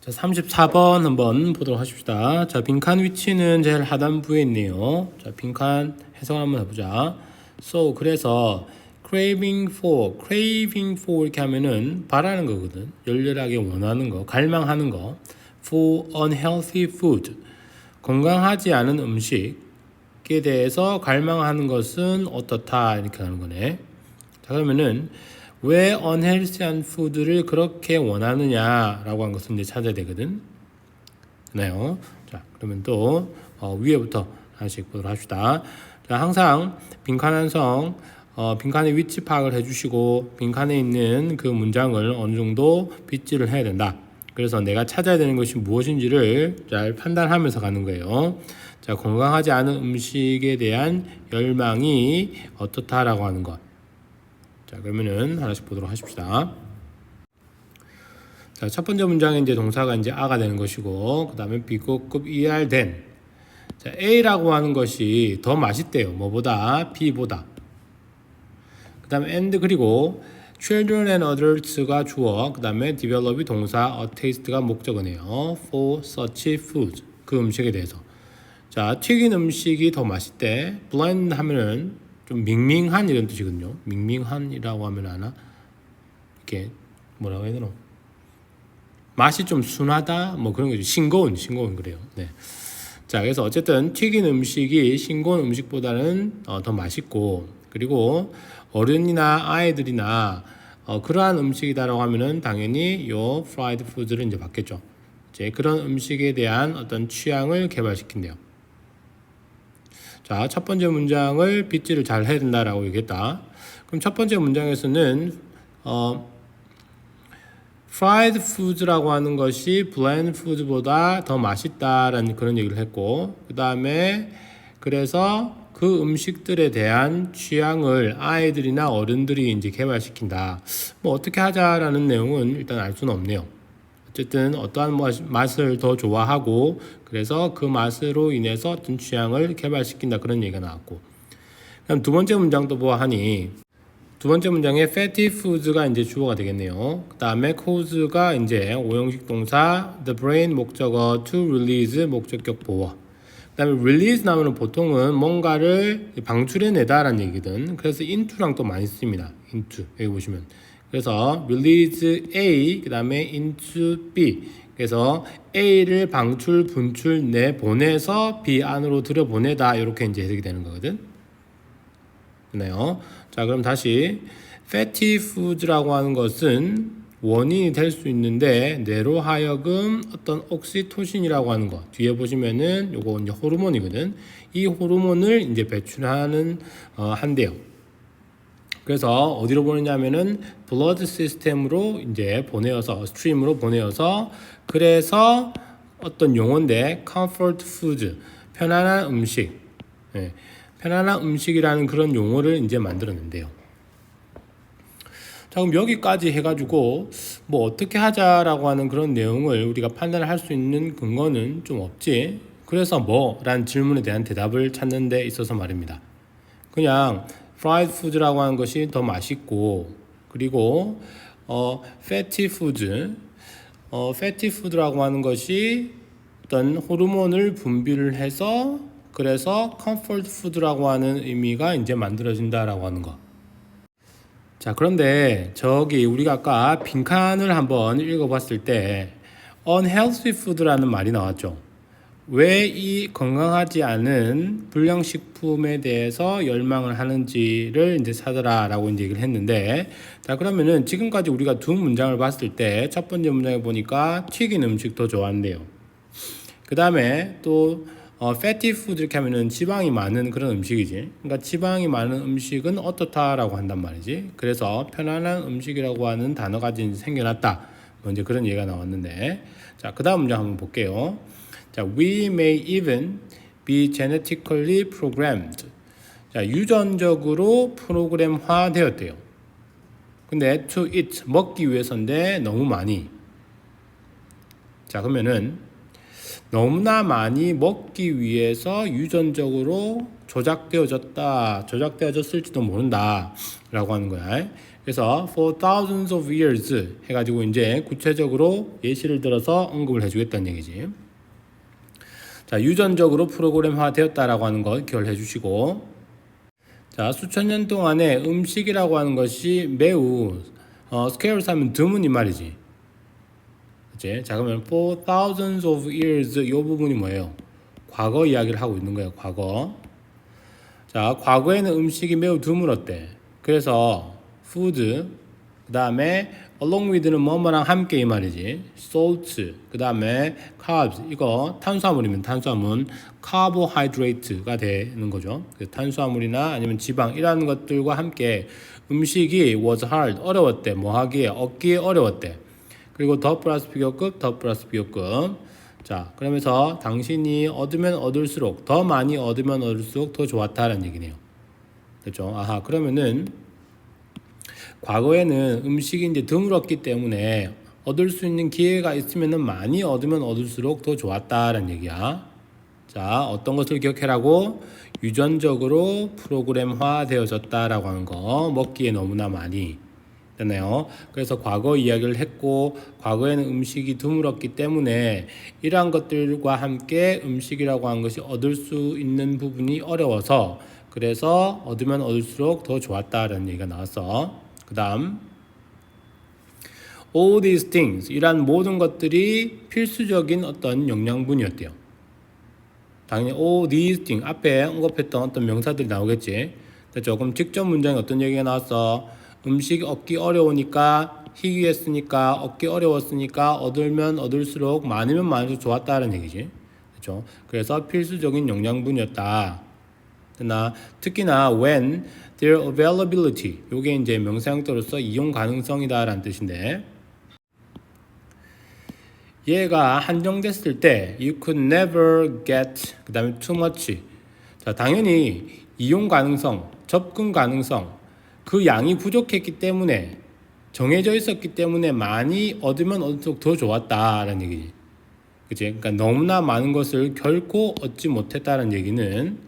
자, 34번 한번 보도록 하십시다. 자, 빈칸 위치는 제일 하단부에 있네요. 자, 빈칸 해석을 한번 해보자. So, 그래서 craving for 이렇게 하면은 바라는 거거든. 열렬하게 원하는 거, 갈망하는 거. For unhealthy food, 건강하지 않은 음식에 대해서 갈망하는 것은 어떻다 이렇게 하는 거네. 자, 그러면은 왜 unhealthy한 푸드를 그렇게 원하느냐라고 한 것을 이제 찾아야 되거든. 네요. 자, 그러면 또 위에부터 하나씩 보도록 합시다. 자, 항상 빈칸 한성 빈칸의 위치 파악을 해주시고 빈칸에 있는 그 문장을 어느 정도 빗질을 해야 된다. 그래서 내가 찾아야 되는 것이 무엇인지를 잘 판단하면서 가는 거예요. 자, 건강하지 않은 음식에 대한 열망이 어떻다라고 하는 것. 자, 그러면은 하나씩 보도록 하십시다. 자, 첫 번째 문장에 이제 동사가 이제 아가 되는 것이고, 그 다음에 비고급 ER 자, A라고 하는 것이 더 맛있대요. 뭐보다? B보다. 그 다음에 and 그리고 children and adults가 주어, 그 다음에 develop이 동사, a taste가 목적어네요. for such food, 그 음식에 대해서. 자, 튀긴 음식이 더 맛있대. bland 하면은 좀 밍밍한 이런 뜻이거든요. 밍밍한이라고 하면 아나? 이렇게 뭐라고 해야 되나? 맛이 좀 순하다? 뭐 그런 거죠. 싱거운 그래요. 네. 자, 그래서 어쨌든 튀긴 음식이 싱거운 음식보다는 더 맛있고, 그리고 어른이나 아이들이나 그러한 음식이다라고 하면은 당연히 요 프라이드 푸드를 이제 받겠죠. 이제 그런 음식에 대한 어떤 취향을 개발시킨대요. 자, 첫 번째 문장을 빗질을 잘 해야 된다라고 얘기했다. 그럼 첫 번째 문장에서는 fried foods라고 하는 것이 bland food보다 더 맛있다라는 그런 얘기를 했고, 그 다음에 그래서 그 음식들에 대한 취향을 아이들이나 어른들이 이제 개발시킨다. 뭐 어떻게 하자라는 내용은 일단 알 수는 없네요. 어쨌든 어떠한 맛을 더 좋아하고 그래서 그 맛으로 인해서 어떤 취향을 개발시킨다 그런 얘기가 나왔고, 그럼 두 번째 문장도 보아하니 두 번째 문장에 fatty foods가 이제 주어가 되겠네요. 그 다음에 cause가 이제 오형식 동사, the brain 목적어, to release 목적격 보어. 그 다음에 release 나오는 보통은 뭔가를 방출해내다라는 얘기든. 그래서 into랑 또 많이 씁니다. into 여기 보시면. 그래서 release A, 그 다음에 into B. 그래서 A를 방출, 분출, 내보내서 B 안으로 들여보내다 이렇게 이제 해석이 되는 거거든. 네요. 자, 그럼 다시 fatty foods라고 하는 것은 원인이 될 수 있는데 뇌로 하여금 어떤 옥시토신이라고 하는 것 뒤에 보시면은 요거 이제 호르몬이거든. 이 호르몬을 이제 배출하는 한대요. 그래서 어디로 보내냐면은 블러드 시스템으로 이제 보내어서 스트림으로 보내어서 그래서 어떤 용어인데 comfort food 편안한 음식, 네. 편안한 음식이라는 그런 용어를 이제 만들어낸대요. 자, 그럼 여기까지 해가지고 뭐 어떻게 하자라고 하는 그런 내용을 우리가 판단을 할 수 있는 근거는 좀 없지. 그래서 뭐라는 질문에 대한 대답을 찾는 데 있어서 말입니다. 그냥 프라이드 푸드라고 하는 것이 더 맛있고, 그리고 fatty 푸드라고 하는 것이 어떤 호르몬을 분비를 해서 그래서 comfort food라고 하는 의미가 이제 만들어진다라고 하는 거. 자, 그런데 저기 우리가 아까 빈칸을 한번 읽어봤을 때 unhealthy food라는 말이 나왔죠. 왜 이 건강하지 않은 불량식품에 대해서 열망을 하는지를 이제 찾아라라고 이제 얘기를 했는데, 자, 그러면은 지금까지 우리가 두 문장을 봤을 때 첫 번째 문장에 보니까 튀긴 음식 더 좋아한대요. 그 다음에 또 fatty food 이렇게 하면은 지방이 많은 그런 음식이지. 그러니까 지방이 많은 음식은 어떻다라고 한단 말이지. 그래서 편안한 음식이라고 하는 단어가 이제 생겨났다. 뭐 이제 그런 얘기가 나왔는데, 자, 그 다음 문장 한번 볼게요. 자, we may even be genetically programmed. 자, 유전적으로 프로그램화 되었대요. 근데 to eat, 먹기 위해서인데 너무 많이. 자, 그러면은 너무나 많이 먹기 위해서 유전적으로 조작되어졌을지도 모른다 라고 하는 거야. 그래서 for thousands of years 해가지고 이제 구체적으로 예시를 들어서 언급을 해주겠다는 얘기지. 자, 유전적으로 프로그램화 되었다라고 하는 거 기억을 해주시고, 자, 수천 년 동안에 음식이라고 하는 것이 매우 scarce 하면 드문 이 말이지. 그치? 자, 그러면 for thousands of years 이 부분이 뭐예요? 과거 이야기를 하고 있는 거예요. 과거. 자, 과거에는 음식이 매우 드물었대. 그래서 food, 그 다음에 along with는 뭐뭐랑 함께 이 말이지. salt, 그 다음에 carbs, 이거 탄수화물이면 탄수화물, carbohydrate가 되는 거죠. 탄수화물이나 아니면 지방 이런 것들과 함께 음식이 was hard, 어려웠대. 뭐 하기에? 얻기에 어려웠대. 그리고 더 플러스 비교급, 더 플러스 비교급. 자, 그러면서 당신이 얻으면 얻을수록, 더 많이 얻으면 얻을수록 더 좋았다라는 얘기네요. 됐죠? 아하, 그러면은 과거에는 음식이 이제 드물었기 때문에 얻을 수 있는 기회가 있으면은 많이 얻으면 얻을수록 더 좋았다라는 얘기야. 자, 어떤 것을 기억해라고? 유전적으로 프로그램화 되어졌다라고 하는 거. 먹기에 너무나 많이. 됐나요? 그래서 과거 이야기를 했고, 과거에는 음식이 드물었기 때문에 이러한 것들과 함께 음식이라고 하는 것이 얻을 수 있는 부분이 어려워서, 그래서 얻으면 얻을수록 더 좋았다라는 얘기가 나왔어. 그 다음 all these things, 이란 모든 것들이 필수적인 어떤 영양분이었대요. 당연히 all these things, 앞에 언급했던 어떤 명사들이 나오겠지. 조금 직접 문장에 어떤 얘기가 나왔어? 음식이 얻기 어려우니까, 희귀했으니까, 얻기 어려웠으니까 얻으면 얻을수록 많으면 많을수록 좋았다는 얘기지. 그렇죠? 그래서 필수적인 영양분이었다. 특히나 when their availability, 요게 이제 명사 형태로서 이용 가능성이다라는 뜻인데, 얘가 한정됐을 때 you could never get, 그 다음에 too much. 자, 당연히 이용 가능성, 접근 가능성, 그 양이 부족했기 때문에, 정해져 있었기 때문에 많이 얻으면 얻을수록 더 좋았다라는 얘기지. 그치? 그러니까 너무나 많은 것을 결코 얻지 못했다는 얘기는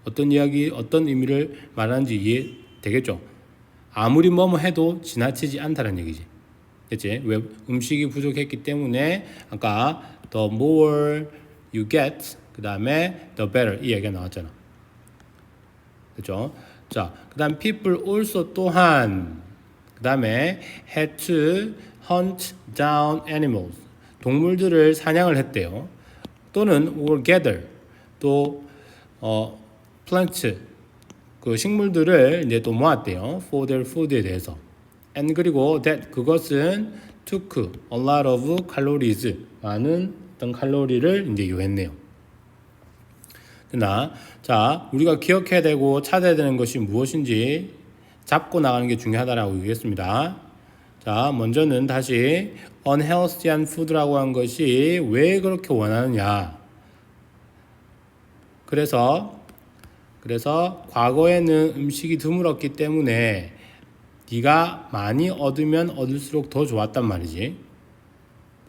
어떤 이야기, 어떤 의미를 말하는지 이해되겠죠? 아무리 뭐뭐 해도 지나치지 않다는 얘기지. 그치? 왜? 음식이 부족했기 때문에 아까 the more you get, 그 다음에 the better 이 얘기가 나왔잖아. 그렇죠? 자, 그 다음 people also 또한, 그 다음에 had to hunt down animals, 동물들을 사냥을 했대요. 또는 or gather, 또 plants, 그 식물들을 이제 또 모았대요. for their food에 대해서. and 그리고 that, 그것은 took a lot of calories, 많은 어떤 칼로리를 이제 요했네요. 자, 우리가 기억해야 되고 찾아야 되는 것이 무엇인지 잡고 나가는 게 중요하다라고 얘기했습니다. 자, 먼저는 다시 unhealthy한 food라고 한 것이 왜 그렇게 원하느냐. 그래서 과거에는 음식이 드물었기 때문에 네가 많이 얻으면 얻을수록 더 좋았단 말이지.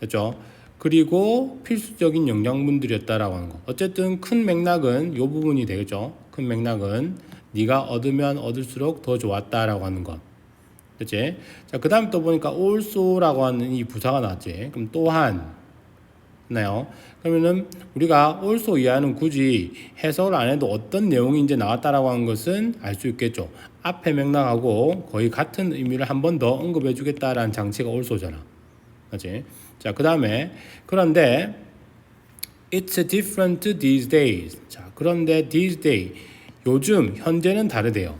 됐죠? 그리고 필수적인 영양분들이었다라고 하는 거. 어쨌든 큰 맥락은 이 부분이 되겠죠. 큰 맥락은 네가 얻으면 얻을수록 더 좋았다라고 하는 것. 됐지? 자, 그 다음에 또 보니까 also라고 하는 이 부사가 나왔지. 그럼 또한 나요. 그러면은 우리가 also 이하는 굳이 해석을 안 해도 어떤 내용이 이제 나왔다라고 하는 것은 알 수 있겠죠. 앞에 맥락하고 거의 같은 의미를 한 번 더 언급해 주겠다라는 장치가 also잖아. 맞지? 자, 그 다음에 그런데 it's different these days. 자, 그런데 these days, 요즘 현재는 다르대요.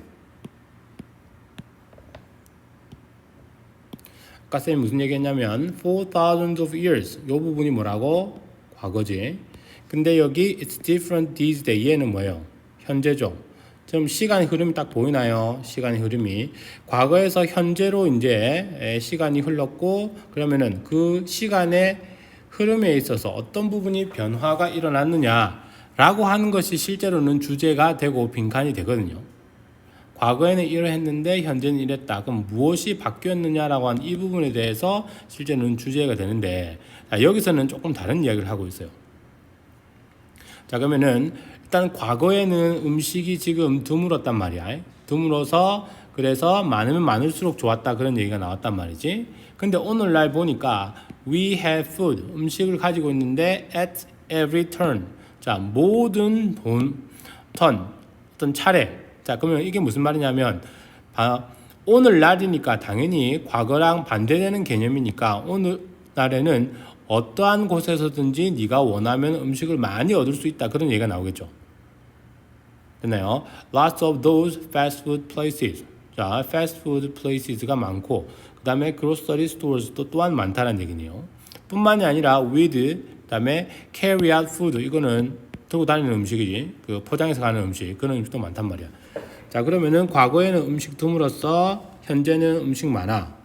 아까 쌤이 무슨 얘기했냐면 for thousands of years, 이 부분이 뭐라고? 과거지. 근데 여기 it's different these days, 얘는 뭐예요? 현재죠. 지금 시간의 흐름이 딱 보이나요? 시간의 흐름이 과거에서 현재로 이제 시간이 흘렀고, 그러면은 그 시간의 흐름에 있어서 어떤 부분이 변화가 일어났느냐라고 하는 것이 실제로는 주제가 되고 빈칸이 되거든요. 과거에는 이러했는데 현재는 이랬다. 그럼 무엇이 바뀌었느냐라고 하는 이 부분에 대해서 실제는 주제가 되는데, 여기서는 조금 다른 이야기를 하고 있어요. 자, 그러면은 일단 과거에는 음식이 지금 드물었단 말이야. 드물어서 그래서 많으면 많을수록 좋았다 그런 얘기가 나왔단 말이지. 근데 오늘날 보니까 we have food 음식을 가지고 있는데 at every turn. 자, 모든 턴 어떤 차례. 자, 그러면 이게 무슨 말이냐면 오늘날이니까 당연히 과거랑 반대되는 개념이니까 오늘날에는 어떠한 곳에서든지 네가 원하면 음식을 많이 얻을 수 있다 그런 얘기가 나오겠죠. 됐나요? Lots of those fast food places. 자, fast food places가 많고 그 다음에 grocery stores도 또한 많다는 얘기네요. 뿐만이 아니라 with 그 다음에 carry out food 이거는 들고 다니는 음식이지. 그 포장해서 가는 음식 그런 음식도 많단 말이야. 자, 그러면은 과거에는 음식 드물었어. 현재는 음식 많아.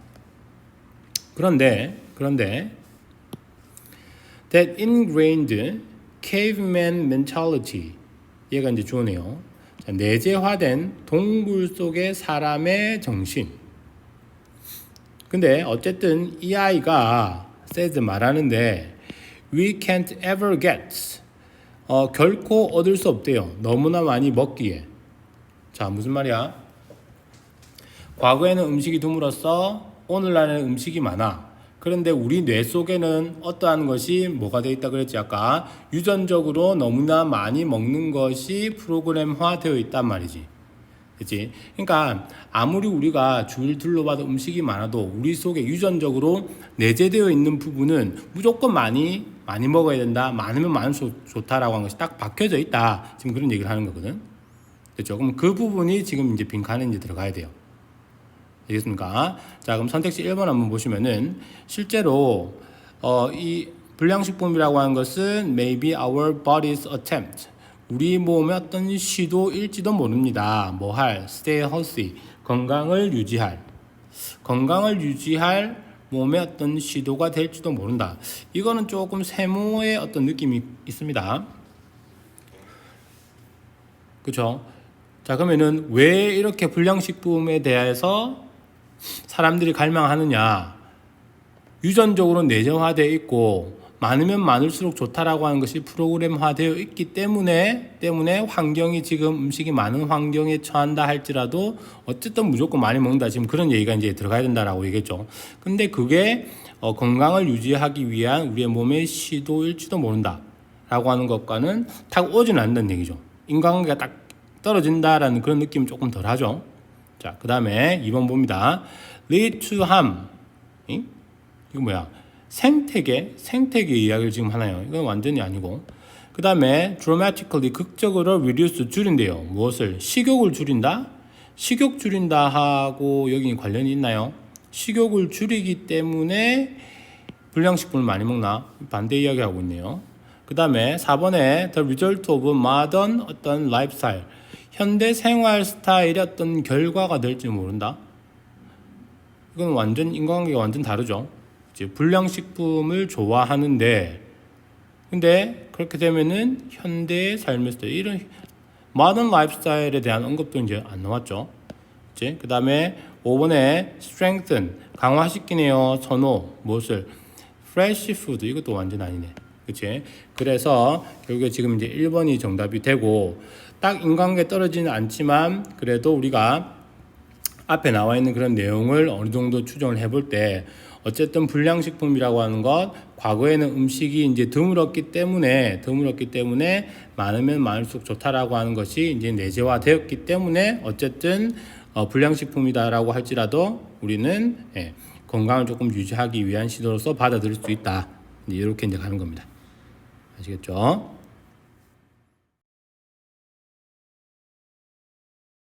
그런데 that ingrained caveman mentality 얘가 이제 주어네요. 자, 내재화된 동굴 속의 사람의 정신. 근데 어쨌든 이 아이가 says 말하는데 we can't ever get 결코 얻을 수 없대요. 너무나 많이 먹기에. 자, 무슨 말이야? 과거에는 음식이 드물었어. 오늘날에는 음식이 많아. 그런데 우리 뇌 속에는 어떠한 것이 뭐가 되어 있다 그랬지 아까? 유전적으로 너무나 많이 먹는 것이 프로그램화 되어 있단 말이지. 그치? 그러니까 아무리 우리가 주위를 둘러봐도 음식이 많아도 우리 속에 유전적으로 내재되어 있는 부분은 무조건 많이 먹어야 된다. 많으면 많을수록 좋다라고 하는 것이 딱 박혀져 있다. 지금 그런 얘기를 하는 거거든. 그렇죠? 그럼 그 부분이 지금 이제 빈칸에 이제 들어가야 돼요. 알겠습니까? 자, 그럼 선택지 1번 한번 보시면은 실제로 이 불량식품이라고 하는 것은 maybe our body's attempt. 우리 몸의 어떤 시도일지도 모릅니다. 뭐 할? stay healthy. 건강을 유지할 몸의 어떤 시도가 될지도 모른다. 이거는 조금 세모의 어떤 느낌이 있습니다. 그렇죠? 자, 그러면은 왜 이렇게 불량식품에 대해서 사람들이 갈망하느냐? 유전적으로 내재화되어 있고 많으면 많을수록 좋다라고 하는 것이 프로그램화되어 있기 때문에 환경이 지금 음식이 많은 환경에 처한다 할지라도 어쨌든 무조건 많이 먹는다. 지금 그런 얘기가 이제 들어가야 된다라고 얘기했죠. 근데 그게 건강을 유지하기 위한 우리의 몸의 시도일지도 모른다라고 하는 것과는 딱 오지는 않는다는 얘기죠. 인간관계가 딱 떨어진다라는 그런 느낌이 조금 덜 하죠. 자, 그 다음에 2번 봅니다. lead to harm. 이거 뭐야? 생태계 이야기를 지금 하나요. 이건 완전히 아니고. 그 다음에 dramatically 극적으로 reduce 줄인대요. 무엇을? 식욕을 줄인다? 식욕 줄인다 하고 여기 관련이 있나요? 식욕을 줄이기 때문에 불량식품을 많이 먹나? 반대 이야기하고 있네요. 그 다음에 4번에 the result of modern 어떤 lifestyle. 현대 생활 스타일의 어떤 결과가 될지 모른다. 이건 완전 인간관계가 완전 다르죠. 이제 불량식품을 좋아하는데, 근데 그렇게 되면은 현대의 삶의 스타일, 이런 모던 라이프스타일에 대한 언급도 이제 안 나왔죠. 이제 그 다음에 5번에 strengthen 강화시키네요. 선호 무엇을? fresh food 이것도 완전 아니네. 그치? 그래서 결국에 지금 이제 1번이 정답이 되고 딱 인간관계 떨어지는 않지만 그래도 우리가 앞에 나와 있는 그런 내용을 어느 정도 추정을 해볼 때 어쨌든 불량식품이라고 하는 것 과거에는 음식이 이제 드물었기 때문에 많으면 많을수록 좋다라고 하는 것이 이제 내재화되었기 때문에 어쨌든 불량식품이다라고 할지라도 우리는 건강을 조금 유지하기 위한 시도로서 받아들일 수 있다. 이렇게 이제 가는 겁니다. 아시겠죠?